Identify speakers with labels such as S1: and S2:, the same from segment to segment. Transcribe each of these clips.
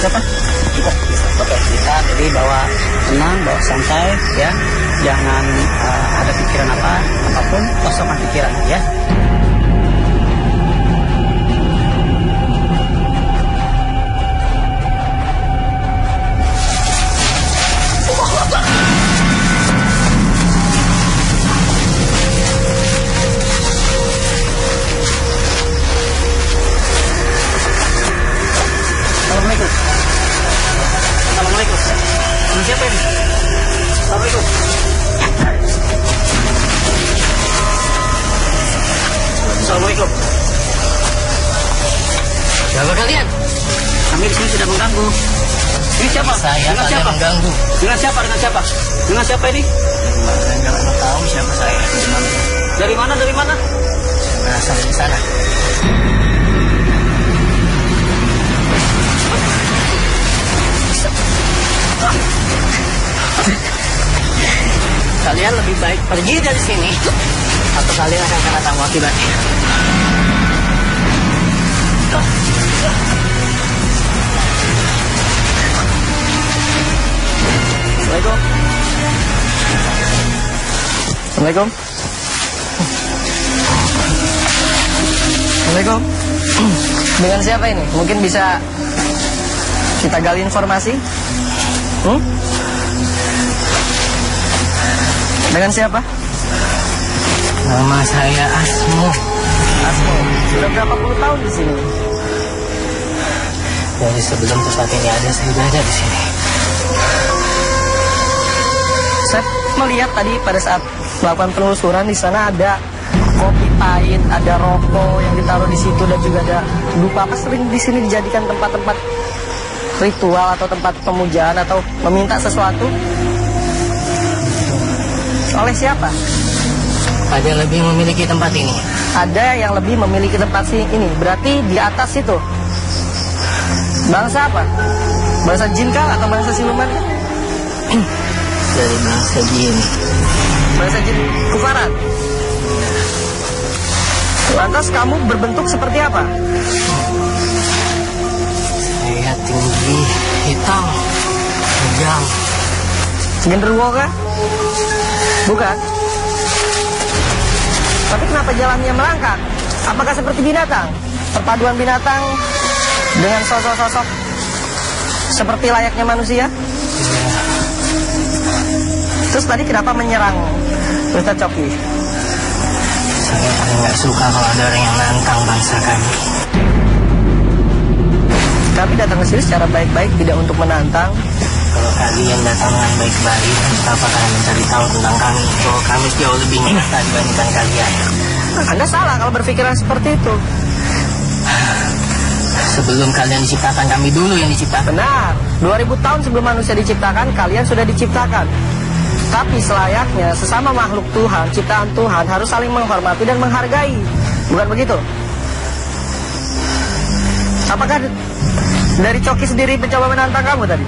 S1: siapa? Oke, kita jadi bawa tenang, bawa santai ya. Jangan ada pikiran apapun, kosongkan pikiran ya. Assalamualaikum. Ini siapa ini? Assalamualaikum. Assalamualaikum.
S2: Siapa kalian?
S1: Kami di sini tidak mengganggu. Ini siapa?
S2: Saya
S1: dengan siapa?
S2: Mengganggu.
S1: Dengan siapa? Dengan siapa? Dengan siapa ini?
S2: Jangan tahu siapa saya.
S1: Dari mana? Dari mana?
S2: Berasal dari sana. Kalian lebih baik pergi dari sini, atau kalian akan kena tanggung akibatnya.
S1: Assalamualaikum.
S2: Assalamualaikum. Assalamualaikum. Dengan siapa ini? Mungkin bisa kita gali informasi? Dengan siapa? Nama saya Asmo. Asmo, sudah berapa puluh tahun di sini? Dari sebelum tempat ini ada, saya sudah ada di sini. Saya melihat tadi pada saat melakukan penelusuran di sana ada kopi pahit, ada rokok yang ditaruh di situ dan juga ada dupa. Apa sering di sini dijadikan tempat-tempat ritual atau tempat pemujaan atau meminta sesuatu? Oleh siapa? Ada yang lebih memiliki tempat ini. Ada yang lebih memiliki tempat ini. Berarti di atas itu bangsa apa? Bangsa jin kah atau bangsa siluman? Dari bangsa jin. Bangsa jin kufarat. Lantas kamu berbentuk seperti apa? Saya tinggi, hitam, tegang. Genderuwo kah? Bukan. Tapi kenapa jalannya melangkah? Apakah seperti binatang? Perpaduan binatang dengan sosok-sosok seperti layaknya manusia? Terus tadi kenapa menyerang Ustaz Coki? Saya paling nggak suka kalau ada orang yang nantang bangsa kami. Kami datang ke sini secara baik-baik, tidak untuk menantang. Kalau kalian datang dengan baik-baik, kenapa kalian mencari tahu tentang kami? Bahwa kami jauh lebih nyata dibandingkan kalian. Anda salah kalau berpikiran seperti itu. Sebelum kalian diciptakan, kami dulu yang diciptakan. Benar, 2000 tahun sebelum manusia diciptakan, kalian sudah diciptakan. Tapi selayaknya sesama makhluk Tuhan, ciptaan Tuhan harus saling menghormati dan menghargai. Bukan begitu? Apakah dari Coki sendiri mencoba menantang kamu tadi?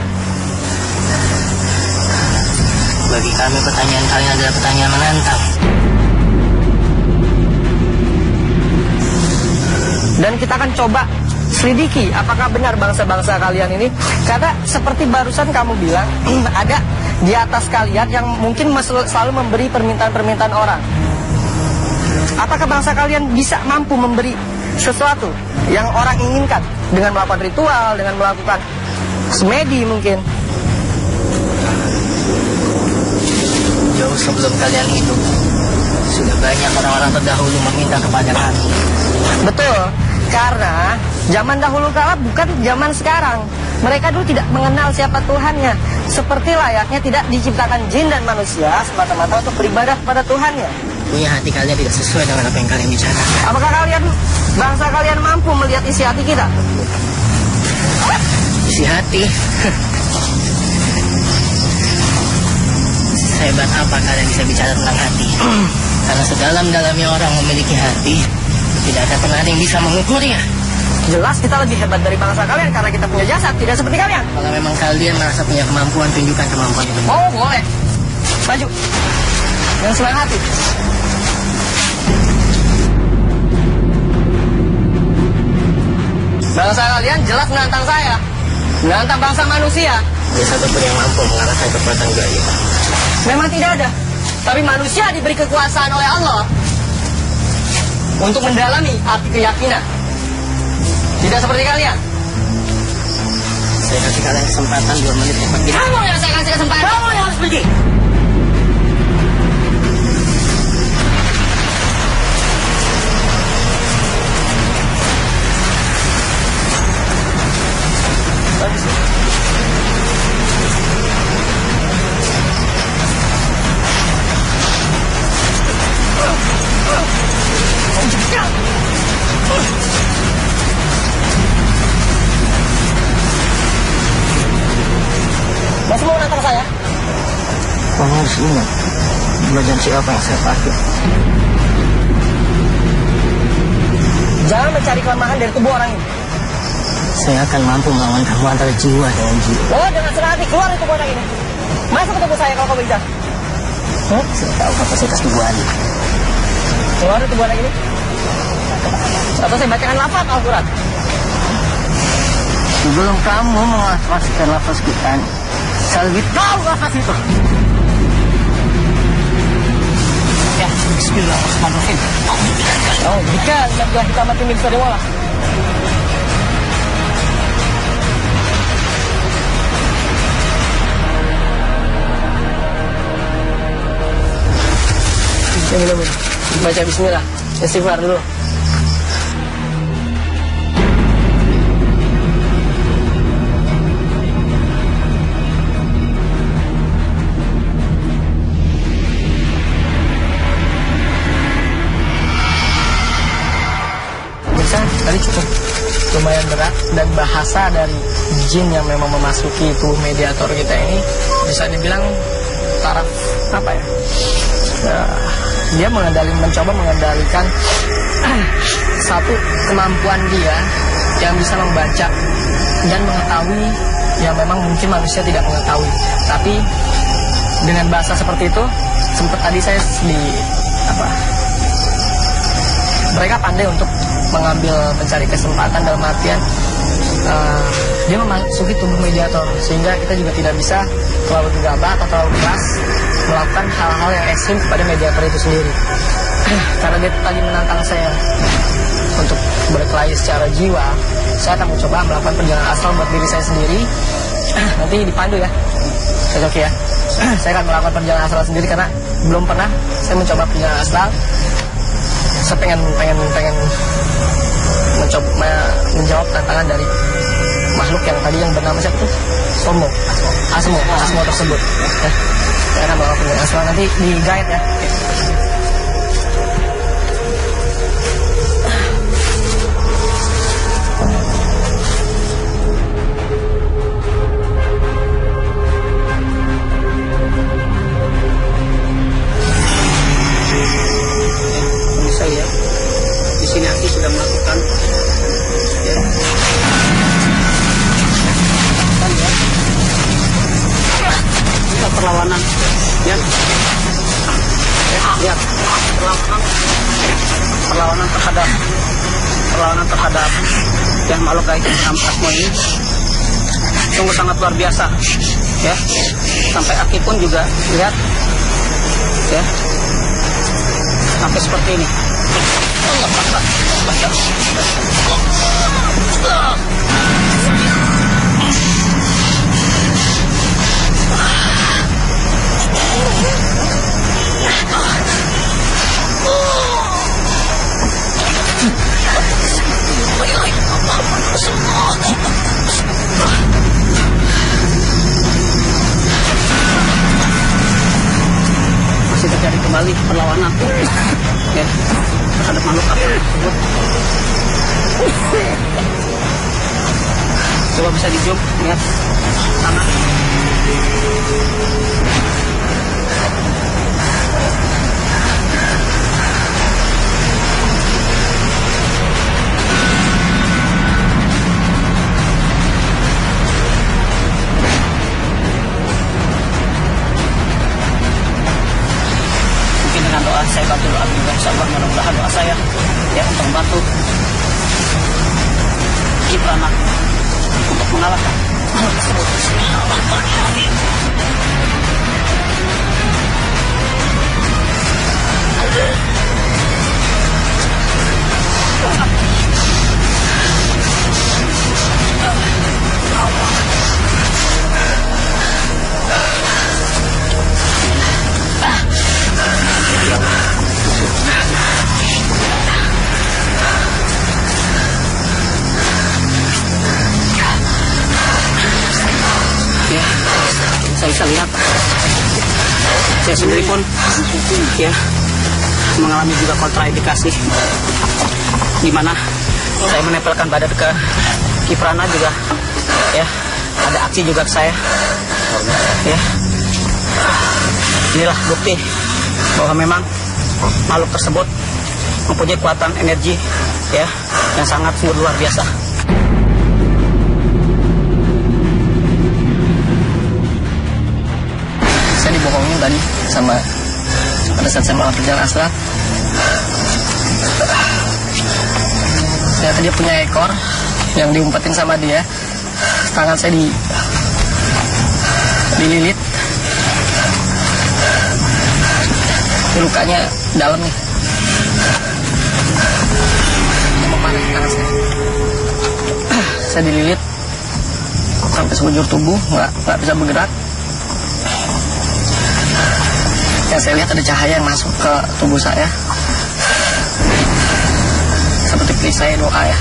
S2: Bagi kami pertanyaan kalian adalah pertanyaan menantang. Dan kita akan coba selidiki apakah benar bangsa-bangsa kalian ini. Karena seperti barusan kamu bilang, ada di atas kalian yang mungkin selalu memberi permintaan-permintaan orang. Apakah bangsa kalian bisa mampu memberi sesuatu yang orang inginkan dengan melakukan ritual, dengan melakukan semedi mungkin? Jauh sebelum kalian hidup, sudah banyak orang-orang terdahulu meminta kepada kami. Betul, karena zaman dahulu kala bukan zaman sekarang. Mereka dulu tidak mengenal siapa Tuhannya. Seperti layaknya tidak diciptakan jin dan manusia semata-mata untuk beribadah kepada Tuhannya. Punya hati kalian tidak sesuai dengan apa yang kalian bicarakan. Apakah bangsa kalian mampu melihat isi hati kita? Isi hati? Sehebat apa kalian bisa bicara tentang hati? Karena sedalam-dalamnya orang memiliki hati, tidak akan pernah ada yang bisa mengukurnya. Jelas kita lebih hebat dari bangsa kalian karena kita punya jasad, tidak seperti kalian. Kalau memang kalian merasa punya kemampuan, tunjukkan kemampuan itu. Oh, boleh. Maju. Dengan senang hati. Bangsa kalian jelas menantang saya. menantang bangsa manusia.
S1: Dia satupun yang mampu mengalahkan kekuatan gaib.
S2: Memang tidak ada. Tapi manusia diberi kekuasaan oleh Allah untuk mendalami arti keyakinan. Tidak seperti kalian.
S1: Saya kasih kalian kesempatan 2 menit untuk pergi.
S2: Kamu yang saya kasih kesempatan. Kamu yang harus pergi. Masih mau menantang saya?
S1: Kamu harus ingat belajar siapa yang saya pakai.
S2: Jangan mencari kelemahan dari tubuh orang ini.
S1: Saya akan mampu melawan kamu antara jiwa dengan jiwa.
S2: Oh, dengan senang hati keluar dari tubuh orang ini. Masuk ke tubuh saya kalau kamu bisa.
S1: Saya tahu kapasitas tubuh Anda.
S2: Keluar dari tubuh orang ini. Atau saya bacakan lafaz Al-Quran.
S1: Sebelum kamu mengasihkan lafaz kita, saya lebih tahu lafaz itu. Ya, bismillahirrahmanirrahim.
S2: Oh, jika lihatlah kita mati milik saudara. Minum. Baca bismillah. Istighfar dulu. Bisa, tadi cukup lumayan berat, dan bahasa dari jin yang memang memasuki tubuh mediator kita ini bisa dibilang taraf apa ya? Dia mencoba mengendalikan satu kemampuan dia yang bisa membaca dan mengetahui yang memang mungkin manusia tidak mengetahui. Tapi dengan bahasa seperti itu, sempat tadi saya mereka pandai untuk mengambil mencari kesempatan dalam artian dia memasuki tubuh mediator, sehingga kita juga tidak bisa terlalu gegabah atau terlalu keras melakukan hal-hal yang ekstrim kepada mediator itu sendiri. Karena dia tadi menantang saya untuk berkelahi secara jiwa, saya akan mencoba melakukan perjalanan astral buat diri saya sendiri. Nanti dipandu ya, cocok ya. Saya akan melakukan perjalanan astral sendiri karena belum pernah saya mencoba perjalanan astral. Saya pengen menjawab tantangan dari makhluk yang tadi yang bernama siapa tuh? Asmo tersebut. Saya akan bawa perjalanan astral nanti di guide ya.
S1: Bisa lihat di sini Aki sudah melakukan perlawanan ya. Lihat perlawanan terhadap yang makhluk gaib bernama Asmo ini sungguh sangat luar biasa ya. Sampai Aki pun juga lihat ya, sampai seperti ini. Masih terjadi kembali perlawanan ya, terhadap makhluk apa tersebut. Coba bisa di zoom lihat tangan. Saya bantu doa juga, insyaallah mudah-mudahan doa saya ya untuk membantu Kiprana untuk mengalahkan Ya, saya bisa lihat. Saya sendiri pun ya mengalami juga kontraindikasi, di mana saya menempelkan badan ke Kiprana juga, ya ada aksi juga ke saya, ya. Inilah bukti bahwa memang makhluk tersebut mempunyai kekuatan energi, ya, yang sangat luar biasa.
S2: Saya dibohongin tadi sama pada saat saya melakukan perjalanan astral. Ternyata dia punya ekor yang diumpetin sama dia. Tangan saya dililit. Lukanya dalam nih. Memanah tangan saya. Saya dililit sampai sekujur tubuh, nggak bisa bergerak. Yang saya lihat ada cahaya yang masuk ke tubuh saya, seperti perisai doa ya,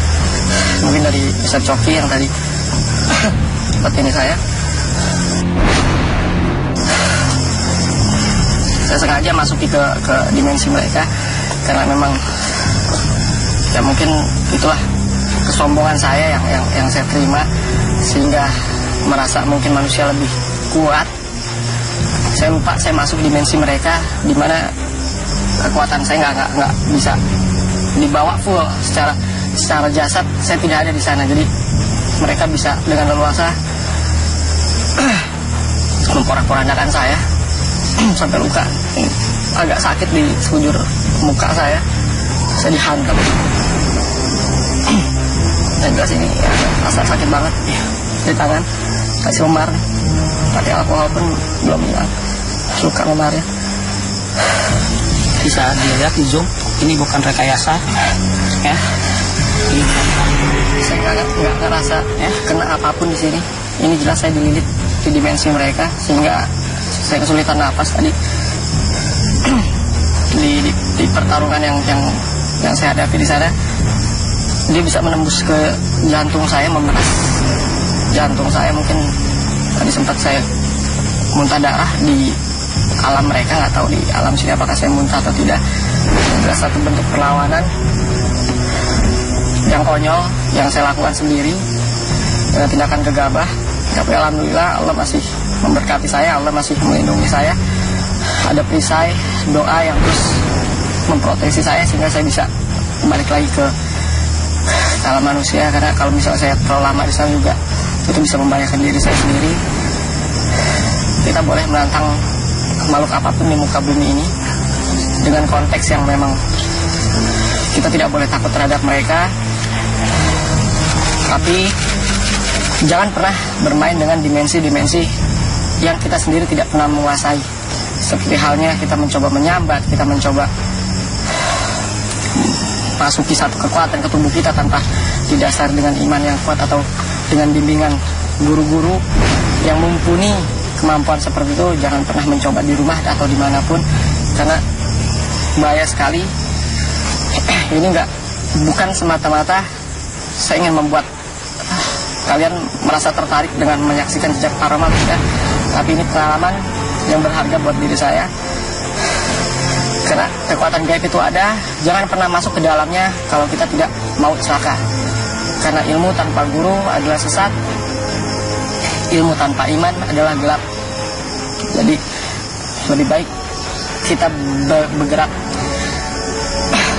S2: mungkin dari Ustaz Coki yang tadi seperti ini saya sengaja masuki ke dimensi mereka karena memang ya mungkin itulah kesombongan saya yang saya terima, sehingga merasa mungkin manusia lebih kuat. Saya lupa saya masuk dimensi mereka, di mana kekuatan saya nggak bisa dibawa full secara jasad. Saya tidak ada di sana, jadi mereka bisa dengan leluasa memporak-porandakan saya sampai luka. Agak sakit di sekujur muka saya dihantam. Dan jelas ini ya, rasa sakit banget di tangan, kasih memar. Pakai alkohol pun belum hilang luka memarnya.
S1: Bisa dilihat di zoom, ini bukan rekayasa, ya.
S2: Saya nggak ngerasa ya kena apapun di sini. Ini jelas saya dililit di dimensi mereka, sehingga saya kesulitan napas tadi. di pertarungan yang saya hadapi di sana, dia bisa menembus ke jantung saya, memeras jantung saya. Mungkin tadi sempat saya muntah darah di alam mereka, nggak tahu di alam sini apakah saya muntah atau tidak. Ada satu bentuk perlawanan yang konyol yang saya lakukan sendiri dengan tindakan gegabah. Tapi alhamdulillah Allah masih memberkati saya, Allah masih melindungi saya. Ada perisai doa yang terus memproteksi saya sehingga saya bisa balik lagi ke alam manusia. Karena kalau misalnya saya terlalu lama di sana juga itu bisa membahayakan diri saya sendiri. Kita boleh menantang makhluk apapun di muka bumi ini dengan konteks yang memang kita tidak boleh takut terhadap mereka. Tapi jangan pernah bermain dengan dimensi-dimensi yang kita sendiri tidak pernah menguasai. Seperti halnya kita mencoba menyambat, kita mencoba masuki satu kekuatan ke tubuh kita tanpa didasar dengan iman yang kuat atau dengan bimbingan guru-guru yang mumpuni kemampuan seperti itu. Jangan pernah mencoba di rumah atau dimanapun, karena bahaya sekali. Ini bukan semata-mata saya ingin membuat kalian merasa tertarik dengan menyaksikan jejak paranormal, tidak. Tapi ini pengalaman yang berharga buat diri saya. Karena kekuatan gaib itu ada, jangan pernah masuk ke dalamnya kalau kita tidak mau celaka. Karena ilmu tanpa guru adalah sesat, ilmu tanpa iman adalah gelap. Jadi lebih baik kita bergerak